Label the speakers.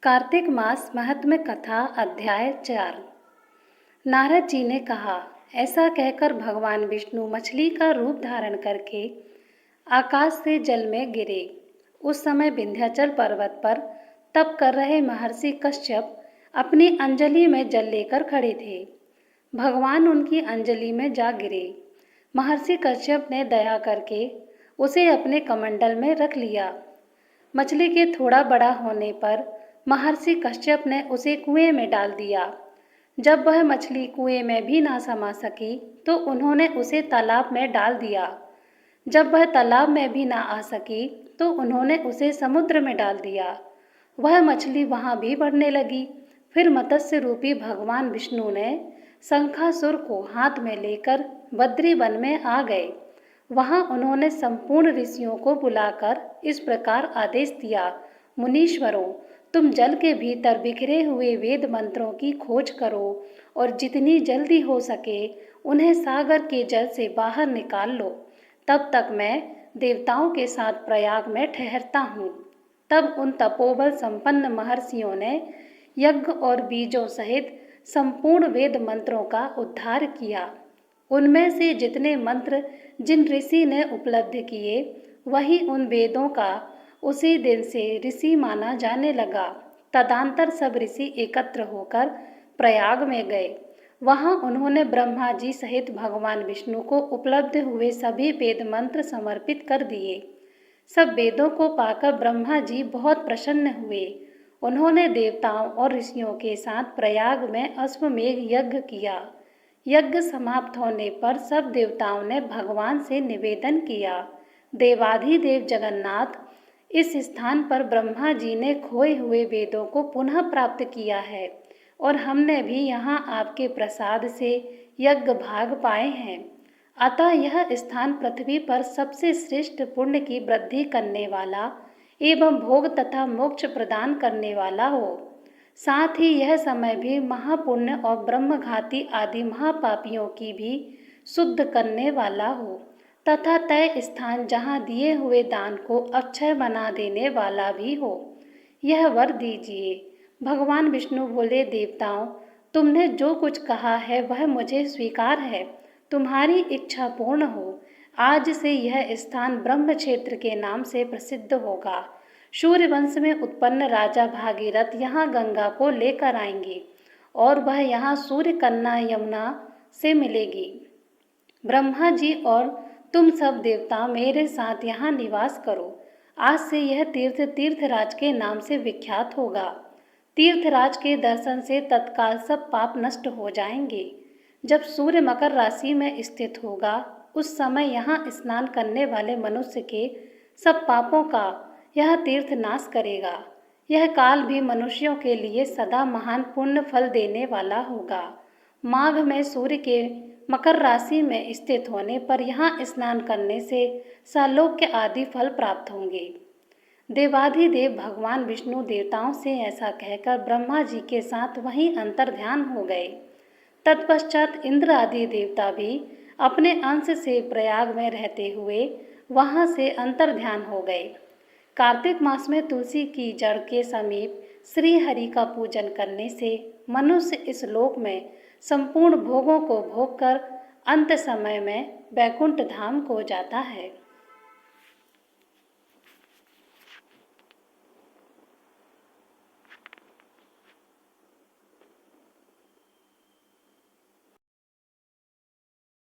Speaker 1: कार्तिक मास महात्म्य कथा अध्याय 4। नारद जी ने कहा, ऐसा कहकर भगवान विष्णु मछली का रूप धारण करके आकाश से जल में गिरे। उस समय विंध्याचल पर्वत पर तप कर रहे महर्षि कश्यप अपनी अंजलि में जल लेकर खड़े थे। भगवान उनकी अंजलि में जा गिरे। महर्षि कश्यप ने दया करके उसे अपने कमंडल में रख लिया। मछली के थोड़ा बड़ा होने पर महर्षि कश्यप ने उसे कुएं में डाल दिया। जब वह मछली कुएं में भी ना समा सकी तो उन्होंने उसे तालाब में डाल दिया। जब वह तालाब में भी ना आ सकी तो उन्होंने उसे समुद्र में डाल दिया। वह मछली वहां भी बढ़ने लगी। फिर मत्स्य रूपी भगवान विष्णु ने शंखासुर को हाथ में लेकर बद्री वन में आ गए। वहां उन्होंने संपूर्ण ऋषियों को बुलाकर इस प्रकार आदेश दिया, मुनीश्वरों, तुम जल के भीतर बिखरे हुए वेद मंत्रों की खोज करो और जितनी जल्दी हो सके उन्हें सागर के जल से बाहर निकाल लो। तब तक मैं देवताओं के साथ प्रयाग में ठहरता हूँ। तब उन तपोबल संपन्न महर्षियों ने यज्ञ और बीजों सहित संपूर्ण वेद मंत्रों का उद्धार किया। उनमें से जितने मंत्र जिन ऋषि ने उपलब्ध किए वही उन वेदों का उसी दिन से ऋषि माना जाने लगा। तदंतर सब ऋषि एकत्र होकर प्रयाग में गए। वहां उन्होंने ब्रह्मा जी सहित भगवान विष्णु को उपलब्ध हुए सभी वेद मंत्र समर्पित कर दिए। सब वेदों को पाकर ब्रह्मा जी बहुत प्रसन्न हुए। उन्होंने देवताओं और ऋषियों के साथ प्रयाग में अश्वमेघ यज्ञ किया। यज्ञ समाप्त होने पर सब देवताओं ने भगवान से निवेदन किया, देवाधिदेव जगन्नाथ, इस स्थान पर ब्रह्मा जी ने खोए हुए वेदों को पुनः प्राप्त किया है और हमने भी यहाँ आपके प्रसाद से यज्ञ भाग पाए हैं। अतः यह स्थान पृथ्वी पर सबसे श्रेष्ठ पुण्य की वृद्धि करने वाला एवं भोग तथा मोक्ष प्रदान करने वाला हो। साथ ही यह समय भी महापुण्य और ब्रह्मघाती आदि महापापियों की भी शुद्ध करने वाला हो तथा तय स्थान जहाँ दिए हुए दान को अक्षय बना देने वाला भी हो। यह वर दीजिए। भगवान विष्णु बोले, देवताओं, तुमने जो कुछ कहा है वह मुझे स्वीकार है। तुम्हारी इच्छा पूर्ण हो। आज से यह स्थान ब्रह्म क्षेत्र के नाम से प्रसिद्ध होगा। सूर्य वंश में उत्पन्न राजा भागीरथ यहाँ गंगा को लेकर आएंगे और वह यहाँ सूर्य कन्या यमुना से मिलेगी। ब्रह्मा जी और तुम सब देवता मेरे साथ यहाँ निवास करो। आज से यह तीर्थ तीर्थराज के नाम से विख्यात होगा। तीर्थराज के दर्शन से तत्काल सब पाप नष्ट हो जाएंगे। जब सूर्य मकर राशि में स्थित होगा उस समय यहाँ स्नान करने वाले मनुष्य के सब पापों का यह तीर्थ नाश करेगा। यह काल भी मनुष्यों के लिए सदा महान पुण्य फल देने वाला होगा। माघ में सूर्य के मकर राशि में स्थित होने पर यहाँ स्नान करने से सालोक्य आदि फल प्राप्त होंगे। देवाधिदेव भगवान विष्णु देवताओं से ऐसा कहकर ब्रह्मा जी के साथ वहीं अंतर्ध्यान हो गए। तत्पश्चात इंद्र आदि देवता भी अपने अंश से प्रयाग में रहते हुए वहाँ से अंतर्ध्यान हो गए। कार्तिक मास में तुलसी की जड़ के समीप श्री हरि का पूजन करने से मनुष्य इस लोक में संपूर्ण भोगों को भोग कर अंत समय में वैकुंठ धाम को जाता है।